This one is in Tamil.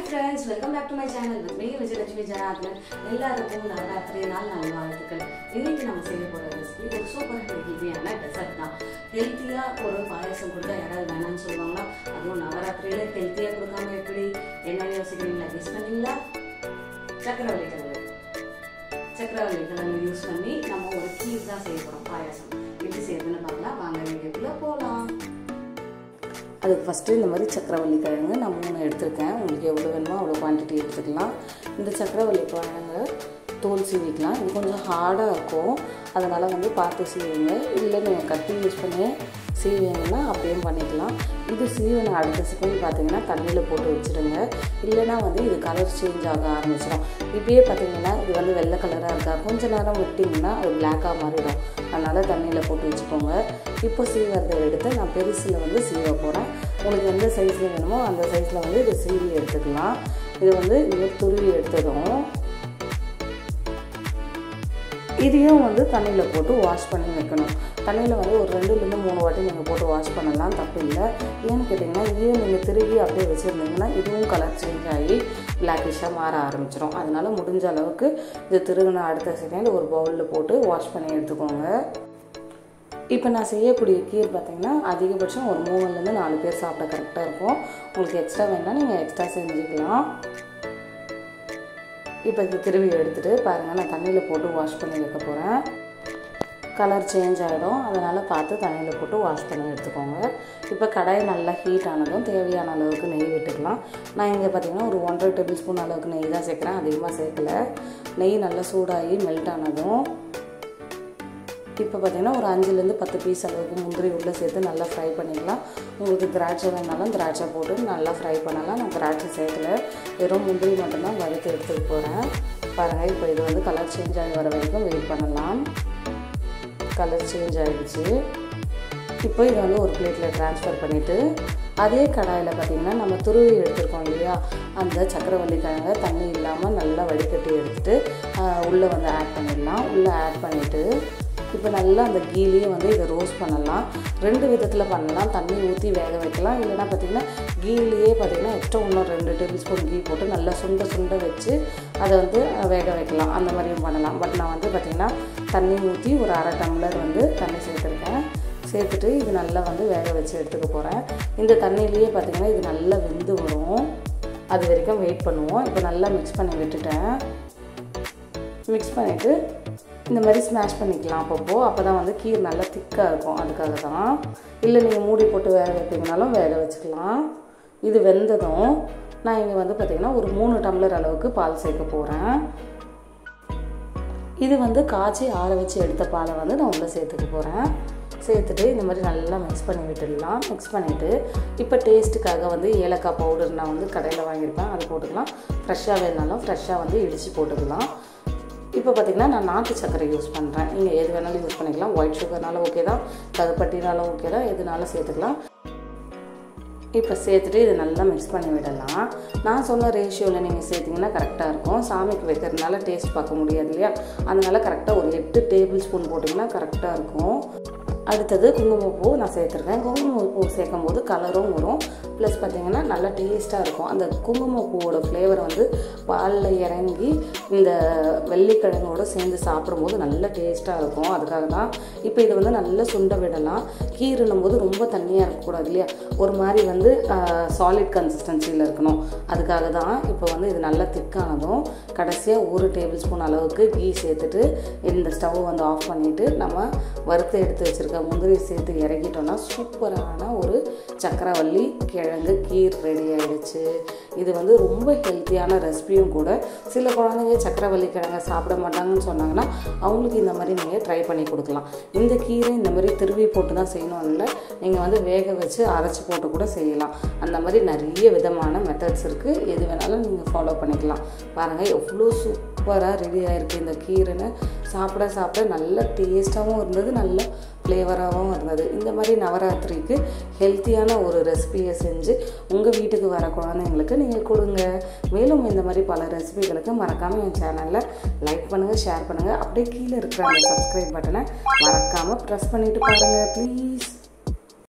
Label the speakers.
Speaker 1: friends, welcome back to my channel with me Vijayalakshmi Janardhan. எல்லாருக்கும் நவராத்திரி நாள் நல்வாழ்த்துக்கள். இன்னைக்கு நம்ம செய்ய போற ரெசிபி ஒரு சூப்பர் ஹெல்தியான டெசர்ட் தான். ஹெல்தியா ஒரு பாயாசம் கொடுத்தா யாராவது வேணாம்னு சொல்லுவாங்களா? அதுவும் நவராத்திரியில ஹெல்தியா கொடுக்காம எப்படி? என்ன யோசிக்கிறீங்களா? கெஸ் பண்ணீங்களா? சக்கரவள்ளி கிழங்கு யூஸ் பண்ணி நம்ம ஒரு கீர் தான் செய்ய போறோம். பாயாசம் எப்படி செய்யறதுன்னு பார்க்கலாம். வாங்க வீடியோக்குள்ள போகலாம். அதுக்கு ஃபஸ்ட்டு இந்த மாதிரி சக்கரவள்ளி கிழங்கு நான் 3 எடுத்துருக்கேன். உங்களுக்கு எவ்வளோ வேணுமோ அவ்வளோ குவான்டிட்டி எடுத்துக்கலாம். இந்த சக்கரவள்ளி கிழங்கு தோல் சீவிக்கலாம். இது கொஞ்சம் ஹார்டாக இருக்கும், அதனால் பார்த்து சீவிங்க. இல்லை நீங்கள் கத்தி யூஸ் பண்ணி சீவிங்கன்னா அப்படியும் பண்ணிக்கலாம். இது சீவின அடுத்த செகண்ட் பார்த்தீங்கன்னா தண்ணியில் போட்டு வச்சுடுங்க. இல்லைனா இது கலர் சேஞ்ச் ஆக ஆரம்பிச்சிடும். இப்பயே பார்த்தீங்கன்னா இது வெள்ளை கலராக இருக்கா, கொஞ்சம் நேரம் விட்டிங்கன்னா அது பிளாக்காக மாறிடும். அதனால் தண்ணியில் போட்டு வச்சுக்கோங்க. இப்போ சீவரதை எடுத்து நான் பெருசில் சீவ போகிறேன். உங்களுக்கு எந்த சைஸில் வேணுமோ அந்த சைஸில் இது சீவி எடுத்துக்கலாம். இது இது துருவி எடுத்ததும் இதையும் தண்ணியில் போட்டு வாஷ் பண்ணி வைக்கணும். தண்ணியில் ஒரு 2-3 வாட்டி நீங்கள் போட்டு வாஷ் பண்ணலாம், தப்பு இல்லை. ஏன்னு கேட்டிங்கன்னா இதையும் நீங்கள் திருவி அப்படியே வச்சுருந்தீங்கன்னா இதுவும் கலர் சேஞ்ச் ஆகி பிளாக்கிஷாக மாற ஆரம்பிச்சிடும். அதனால் முடிஞ்ச அளவுக்கு இது திருவின அடுத்த செகண்ட் ஒரு பவுலில் போட்டு வாஷ் பண்ணி எடுத்துக்கோங்க. இப்போ நான் செய்யக்கூடிய கீர் பார்த்திங்கன்னா அதிகபட்சம் ஒரு 3-4 பேர் சாப்பிட கரெக்டாக இருக்கும். உங்களுக்கு எக்ஸ்ட்ரா வேணால் நீங்கள் எக்ஸ்ட்ரா செஞ்சுக்கலாம். இப்போ இது திருவி எடுத்துகிட்டு பாருங்கள், நான் தண்ணியில் போட்டு வாஷ் பண்ணி வைக்க போகிறேன். கலர் சேஞ்ச் ஆகிடும், அதனால் பார்த்து தண்ணியில் போட்டு வாஷ் பண்ணி எடுத்துக்கோங்க. இப்போ கடாய் நல்லா ஹீட் ஆனதும் தேவையான அளவுக்கு நெய் விட்டுக்கலாம். நான் இங்கே பார்த்திங்கன்னா ஒரு 1.5 டேபிள் ஸ்பூன் அளவுக்கு நெய் தான் சேர்க்குறேன், அதிகமாக சேர்க்கலை. நெய் நல்லா சூடாகி மெல்ட் ஆனதும் இப்போ பார்த்திங்கன்னா ஒரு 5-10 பீஸ் அளவுக்கு முந்திரி உள்ளே சேர்த்து நல்லா ஃப்ரை பண்ணிக்கலாம். உங்களுக்கு திராட்சை வேணாலும் திராட்சை போட்டு நல்லா ஃப்ரை பண்ணலாம். நான் திராட்சை சேர்க்கலை, வெறும் முந்திரி மட்டும்தான் வறுத்து எடுத்துகிட்டு போகிறேன். பாருங்கள், இப்போ இது கலர் சேஞ்ச் ஆகி வர வரைக்கும் வெயிட் பண்ணலாம். கலர் சேஞ்ச் ஆகிடுச்சு. இப்போ இது ஒரு பிளேட்டில் ட்ரான்ஸ்ஃபர் பண்ணிவிட்டு அதே கடாயில் பார்த்திங்கன்னா நம்ம துருவி எடுத்துருக்கோம் இல்லையா, அந்த சக்கரவள்ளி கிழங்கை தண்ணி இல்லாமல் நல்லா வடிகட்டி எடுத்துகிட்டு உள்ளே ஆட் பண்ணிடலாம். உள்ளே ஆட் பண்ணிவிட்டு இப்போ நல்லா அந்த கீலையே இதை ரோஸ்ட் பண்ணலாம். 2 விதத்தில் பண்ணலாம். தண்ணி ஊற்றி வேக வைக்கலாம், இல்லைனா பார்த்திங்கன்னா கீலையே பார்த்திங்கன்னா எக்ஸ்ட்ரா இன்னும் 2 டேபிள் ஸ்பூன் கீ போட்டு நல்லா சுண்ட வச்சு அதை வேக வைக்கலாம். அந்த மாதிரியும் பண்ணலாம். பட் நான் பார்த்திங்கன்னா தண்ணி ஊற்றி ஒரு 1/2 டம்ளர் தண்ணி சேர்த்துருக்கேன். சேர்த்துட்டு இது நல்லா வேக வச்சு எடுத்துக்க போகிறேன். இந்த தண்ணியிலேயே பார்த்திங்கன்னா இது நல்லா வெந்து வரும், அது வரைக்கும் வெயிட் பண்ணுவோம். இப்போ நல்லா மிக்ஸ் பண்ணி விட்டுட்டேன். மிக்ஸ் பண்ணிவிட்டு இந்த மாதிரி ஸ்மாஷ் பண்ணிக்கலாம் அப்போ தான் கீர் நல்லா திக்காக இருக்கும். அதுக்காக தான். இல்லை நீங்கள் மூடி போட்டு வேக வைப்பீங்கனாலும் வேக வச்சுக்கலாம். இது வெந்ததும் நான் இங்கே பார்த்திங்கன்னா ஒரு 3 டம்ளர் அளவுக்கு பால் சேர்க்க போகிறேன். இது காய்ச்சி ஆற வச்சு எடுத்த பாலை நான் உள்ளே சேர்த்துக்க போகிறேன். சேர்த்துட்டு இந்த மாதிரி நல்லா மிக்ஸ் பண்ணி விட்டுடலாம். மிக்ஸ் பண்ணிவிட்டு இப்போ டேஸ்ட்டுக்காக ஏலக்காய் பவுடர் நான் கடையில் வாங்கியிருப்பேன், அது போட்டுக்கலாம். ஃப்ரெஷ்ஷாக வேணாலும் ஃப்ரெஷ்ஷாக இடித்து போட்டுக்கலாம். இப்போ பார்த்திங்கன்னா நான் நாட்டு சர்க்கரை யூஸ் பண்ணுறேன். நீங்கள் எது வேணாலும் யூஸ் பண்ணிக்கலாம். ஒயிட் சுகர்னாலும் ஓகே தான், கருப்பட்டினாலும் ஓகே தான், எதுனாலும் சேர்த்துக்கலாம். இப்போ சேர்த்துட்டு இது நல்லா மிக்ஸ் பண்ணி விடலாம். நான் சொன்ன ரேஷியோவில் நீங்கள் சேர்த்திங்கன்னா கரெக்டாக இருக்கும். சாமிக்கு வைக்கிறதுனால டேஸ்ட் பார்க்க முடியாது இல்லையா, அதனால் கரெக்டாக ஒரு 8 டேபிள் ஸ்பூன் போட்டிங்கன்னா கரெக்டாக இருக்கும். அடுத்தது குங்குமப்பூ நான் சேர்த்துருக்கேன். குங்குமப்பூ சேர்க்கும் போது கலரும் வரும், ப்ளஸ் பார்த்திங்கன்னா நல்லா டேஸ்ட்டாக இருக்கும். அந்த குங்குமப்பூவோட ஃப்ளேவர் பாலில் இறங்கி இந்த வெள்ளிக்கிழங்கோடு சேர்ந்து சாப்பிடும்போது நல்ல டேஸ்ட்டாக இருக்கும். அதுக்காக தான். இப்போ இது நல்லா சுண்ட விடலாம். கீருன்னும் போது ரொம்ப தண்ணியாக இருக்கக்கூடாது இல்லையா, ஒரு மாதிரி சாலிட் கன்சிஸ்டன்சியில் இருக்கணும். அதுக்காக தான். இப்போ இது நல்லா திக்கானதும் கடைசியாக 1 டேபிள் ஸ்பூன் அளவுக்கு கீ சேர்த்துட்டு இந்த ஸ்டவ் ஆஃப் பண்ணிவிட்டு நம்ம வறுத்து எடுத்து வச்சுருக்க முந்திரி சேர்த்து இறக்கிட்டோன்னா சூப்பரான ஒரு சக்கரவள்ளி கிழங்கு கீர் ரெடி ஆகிடுச்சு. இது ரொம்ப ஹெல்த்தியான ரெசிபியும் கூட. சில குழந்தைங்க சக்கரவள்ளி கிழங்கை சாப்பிட மாட்டாங்கன்னு சொன்னாங்கன்னா அவங்களுக்கு இந்த மாதிரி நீங்கள் ட்ரை பண்ணி கொடுக்கலாம். இந்த கீரை இந்த மாதிரி திருவி போட்டு தான் செய்யணும் இல்லை, நீங்கள் வேக வச்சு அரைச்சி போட்டு கூட செய்யலாம். அந்த மாதிரி நிறைய விதமான மெத்தட்ஸ் இருக்குது. எது வேணாலும் நீங்கள் ஃபாலோ பண்ணிக்கலாம். பாருங்கள் எவ்வளோ சூப்பராக ரெடி ஆகிருக்கு இந்த கீரைன்னு. சாப்பிட நல்ல டேஸ்ட்டாகவும் இருந்தது, நல்ல ஃப்ளேவராகவும் இருந்தது. இந்த மாதிரி நவராத்திரிக்கு ஹெல்த்தியான ஒரு ரெசிபியை செஞ்சு உங்கள் வீட்டுக்கு வர குழந்தைங்களுக்கு நீங்கள் கொடுங்க. மேலும் இந்த மாதிரி பல ரெசிபிகளுக்கு மறக்காமல் என் சேனலில் லைக் பண்ணுங்கள், ஷேர் பண்ணுங்கள். அப்படியே கீழே இருக்கிற அந்த சப்ஸ்கிரைப் பட்டனை மறக்காமல் ப்ரெஸ் பண்ணிவிட்டு பாருங்கள் ப்ளீஸ்.